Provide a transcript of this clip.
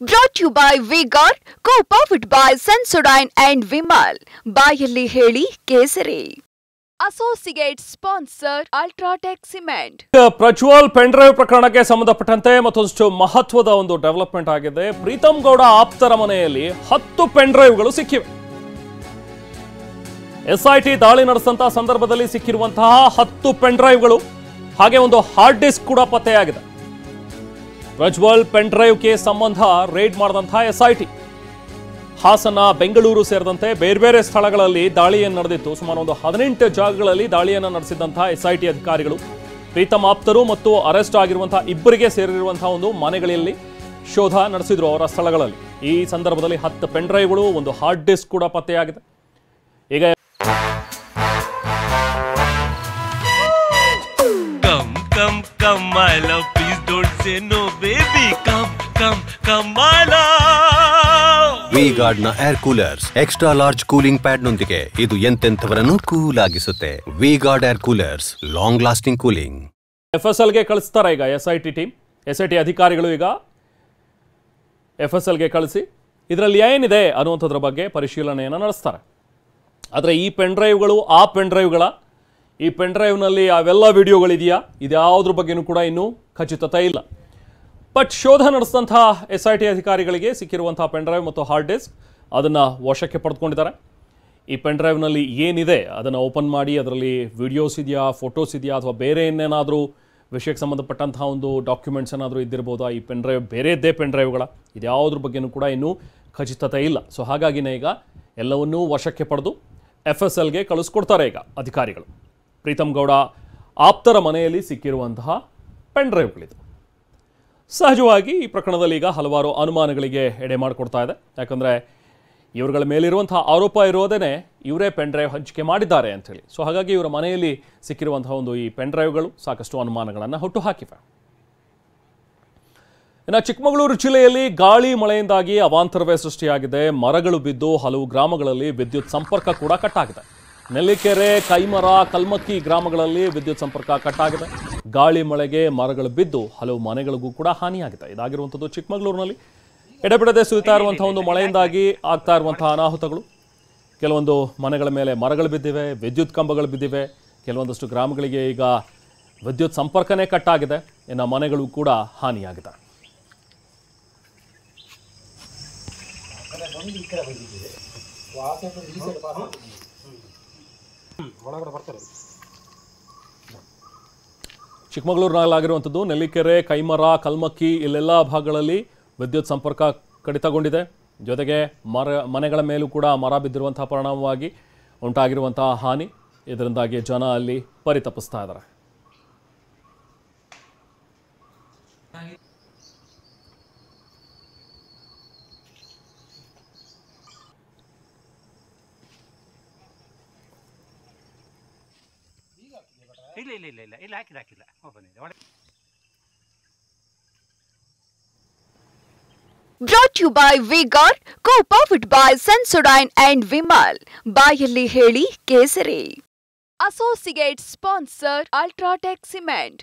Brought to you by V-Guard, co-powered by Sensodyne and Vimal. ಬಾಯಲ್ಲಿ ಹೇಳಿ ಕೇಸರಿ. Associate sponsor Ultratech Cement. Prajwal pen drive ಪ್ರಕರಣಕ್ಕೆ ಸಂಬಂಧಪಟ್ಟಂತೆ ಮತ್ತೊಂದು ಮಹತ್ವದ ಒಂದು ಡೆವಲಪ್ಮೆಂಟ್ ಆಗಿದೆ. ಪ್ರೀತಮ್ ಗೌಡ ಆಪ್ತರ ಮನೆಯಲ್ಲಿ 10 ಪೆನ್ ಡ್ರೈವ್ಗಳು ಸಿಕ್ಕಿವೆ. ಎಸ್ಐಟಿ ದಾಳಿ ನಡೆಸಿದಂತಹ ಸಂದರ್ಭದಲ್ಲಿ ಸಿಕ್ಕಿರುವಂತಹ 10 ಪೆನ್ ಡ್ರೈವ್ಗಳು ಹಾಗೆ ಒಂದು ಹಾರ್ಡ್ ಡಿಸ್ಕ್ ಕೂಡ ಪತ್ತೆಯಾಗಿದೆ. ಪ್ರಜ್ವಲ್ ಪೆನ್ ಡ್ರೈವ್ ಕೇಸ್ ಸಂಬಂಧ ರೇಡ್ ಮಾಡಿದಂತಹ ಎಸ್ಐಟಿ ಹಾಸನ, ಬೆಂಗಳೂರು ಸೇರಿದಂತೆ ಬೇರೆ ಬೇರೆ ಸ್ಥಳಗಳಲ್ಲಿ ದಾಳಿಯನ್ನು ನಡೆದಿತ್ತು. ಸುಮಾರು ಒಂದು 18 ಜಾಗಗಳಲ್ಲಿ ದಾಳಿಯನ್ನು ನಡೆಸಿದಂತಹ ಎಸ್ಐಟಿ ಅಧಿಕಾರಿಗಳು ಪ್ರೀತಮ್ ಆಪ್ತರು ಮತ್ತು ಅರೆಸ್ಟ್ ಆಗಿರುವಂತಹ ಇಬ್ಬರಿಗೆ ಸೇರಿರುವಂತಹ ಒಂದು ಮನೆಗಳಲ್ಲಿ ಶೋಧ ನಡೆಸಿದ್ರು ಅವರ ಸ್ಥಳಗಳಲ್ಲಿ. ಈ ಸಂದರ್ಭದಲ್ಲಿ 10 ಪೆನ್ ಡ್ರೈವ್ಗಳು, ಒಂದು ಹಾರ್ಡ್ ಡಿಸ್ಕ್ ಕೂಡ ಪತ್ತೆಯಾಗಿದೆ. ಈಗ Come, my love, please don't say no, baby. Come, my love. V-Guard ನ air coolers extra large cooling pad ನೊಂದಿಗೆ ಇದು ಎಂತೆಂಥವರನ್ನು ಕೂಲ್ ಆಗಿಸುತ್ತೆ. V-Guard air coolers, long lasting cooling. FSLಗೆ ಕಳಿಸ್ತಾರೆ ಈಗ ಎಸ್ಐಟಿ ಟೀಮ್. ಎಸ್ಐಟಿ ಅಧಿಕಾರಿಗಳು ಈಗ FSLಗೆ ಕಳಿಸಿ ಇದರಲ್ಲಿ ಏನಿದೆ ಅನ್ನುವಂಥದ್ರ ಬಗ್ಗೆ ಪರಿಶೀಲನೆಯನ್ನು ನಡೆಸ್ತಾರೆ. ಆದರೆ ಈ ಪೆನ್ ಡ್ರೈವ್ಗಳು ಆ ಪೆನ್ ಡ್ರೈವ್ಗಳ, ಈ ಪೆನ್ ಡ್ರೈವ್ನಲ್ಲಿ ಅವೆಲ್ಲ ವಿಡಿಯೋಗಳಿದೆಯಾ, ಇದ್ಯಾವುದ್ರ ಬಗ್ಗೆನೂ ಕೂಡ ಇನ್ನೂ ಖಚಿತತೆ ಇಲ್ಲ. ಬಟ್ ಶೋಧ ನಡೆಸಿದಂತಹ ಎಸ್ಐಟಿ ಅಧಿಕಾರಿಗಳಿಗೆ ಸಿಕ್ಕಿರುವಂತಹ ಪೆನ್ ಡ್ರೈವ್ ಮತ್ತು ಹಾರ್ಡ್ ಡಿಸ್ಕ್ ಅದನ್ನು ವಶಕ್ಕೆ ಪಡೆದುಕೊಂಡಿದ್ದಾರೆ. ಈ ಪೆನ್ ಡ್ರೈವ್ನಲ್ಲಿ ಏನಿದೆ ಅದನ್ನು ಓಪನ್ ಮಾಡಿ ಅದರಲ್ಲಿ ವಿಡಿಯೋಸ್ ಇದೆಯಾ, ಫೋಟೋಸ್ ಇದೆಯಾ, ಅಥವಾ ಬೇರೆ ಇನ್ನೇನಾದರೂ ವಿಷಯಕ್ಕೆ ಸಂಬಂಧಪಟ್ಟಂತಹ ಒಂದು ಡಾಕ್ಯುಮೆಂಟ್ಸ್ ಏನಾದರೂ ಇದ್ದಿರ್ಬೋದಾ, ಈ ಪೆನ್ ಡ್ರೈವ್ ಬೇರೆದ್ದೇ ಪೆನ್ ಡ್ರೈವ್ಗಳ, ಇದ್ಯಾವುದ್ರ ಬಗ್ಗೆನೂ ಕೂಡ ಇನ್ನೂ ಖಚಿತತೆ ಇಲ್ಲ. ಸೊ ಹಾಗಾಗಿನೇ ಈಗ ಎಲ್ಲವನ್ನೂ ವಶಕ್ಕೆ ಪಡೆದು FSLಗೆ ಕಳಿಸ್ಕೊಡ್ತಾರೆ ಈಗ ಅಧಿಕಾರಿಗಳು. ಪ್ರೀತಮ್ ಗೌಡ ಆಪ್ತರ ಮನೆಯಲ್ಲಿ ಸಿಕ್ಕಿರುವಂತಹ ಪೆನ್ ಡ್ರೈವ್ಗಳಿದು. ಸಹಜವಾಗಿ ಈ ಪ್ರಕರಣದಲ್ಲಿ ಈಗ ಹಲವಾರು ಅನುಮಾನಗಳಿಗೆ ಎಡೆ ಮಾಡಿಕೊಡ್ತಾ ಇದೆ. ಯಾಕಂದರೆ ಇವರುಗಳ ಮೇಲಿರುವಂತಹ ಆರೋಪ ಇರೋದೇ ಇವರೇ ಪೆನ್ ಡ್ರೈವ್ ಹಂಚಿಕೆ ಮಾಡಿದ್ದಾರೆ ಅಂಥೇಳಿ. ಸೊ ಹಾಗಾಗಿ ಇವರ ಮನೆಯಲ್ಲಿ ಸಿಕ್ಕಿರುವಂತಹ ಒಂದು ಈ ಪೆನ್ ಡ್ರೈವ್ಗಳು ಸಾಕಷ್ಟು ಅನುಮಾನಗಳನ್ನು ಹುಟ್ಟುಹಾಕಿವೆ. ಇನ್ನು ಚಿಕ್ಕಮಗಳೂರು ಜಿಲ್ಲೆಯಲ್ಲಿ ಗಾಳಿ ಮಳೆಯಿಂದಾಗಿ ಅವಾಂತರವೇ ಸೃಷ್ಟಿಯಾಗಿದೆ. ಮರಗಳು ಬಿದ್ದು ಹಲವು ಗ್ರಾಮಗಳಲ್ಲಿ ವಿದ್ಯುತ್ ಸಂಪರ್ಕ ಕೂಡ ಕಟ್ಟಾಗಿದೆ. ನೆಲ್ಲಿಕೆರೆ, ಕೈಮರ, ಕಲ್ಮಕ್ಕಿ ಗ್ರಾಮಗಳಲ್ಲಿ ವಿದ್ಯುತ್ ಸಂಪರ್ಕ ಕಟ್ಟಾಗಿದೆ. ಗಾಳಿ ಮಳೆಗೆ ಮರಗಳು ಬಿದ್ದು ಹಲವು ಮನೆಗಳಿಗೂ ಕೂಡ ಹಾನಿಯಾಗಿದೆ. ಇದಾಗಿರುವಂಥದ್ದು ಚಿಕ್ಕಮಗಳೂರಿನಲ್ಲಿ ಎಡೆಬಿಡದೆ ಸುರಿತಾ ಇರುವಂತಹ ಒಂದು ಮಳೆಯಿಂದಾಗಿ ಆಗ್ತಾ ಇರುವಂತಹ ಅನಾಹುತಗಳು. ಕೆಲವೊಂದು ಮನೆಗಳ ಮೇಲೆ ಮರಗಳು ಬಿದ್ದಿವೆ, ವಿದ್ಯುತ್ ಕಂಬಗಳು ಬಿದ್ದಿವೆ. ಕೆಲವೊಂದಷ್ಟು ಗ್ರಾಮಗಳಿಗೆ ಈಗ ವಿದ್ಯುತ್ ಸಂಪರ್ಕನೇ ಕಟ್ಟಾಗಿದೆ. ಇನ್ನು ಮನೆಗಳು ಕೂಡ ಹಾನಿಯಾಗಿದೆ. ಚಿಕ್ಕಮಗಳೂರಿನಲ್ಲಾಗಿರುವಂಥದ್ದು ನೆಲ್ಲಿಕೆರೆ, ಕೈಮರ, ಕಲ್ಮಕ್ಕಿ ಇಲ್ಲೆಲ್ಲ ಭಾಗಗಳಲ್ಲಿ ವಿದ್ಯುತ್ ಸಂಪರ್ಕ ಕಡಿತಗೊಂಡಿದೆ. ಜೊತೆಗೆ ಮನೆಗಳ ಮೇಲೂ ಕೂಡ ಮರ ಬಿದ್ದಿರುವಂತಹ ಪರಿಣಾಮವಾಗಿ ಉಂಟಾಗಿರುವಂತಹ ಹಾನಿ, ಇದರಿಂದಾಗಿ ಜನ ಅಲ್ಲಿ ಪರಿತಪಿಸ್ತಾ ಇದ್ದಾರೆ. ಇಲ್ಲ ಹಾಕಿಲ್ಲ. Brought to you by V-Guard, co-powered by Sensodyne and Vimal. ಬಾಯಲ್ಲಿ ಹೇಳಿ ಕೇಸರಿ. Associate sponsor Ultratech Cement.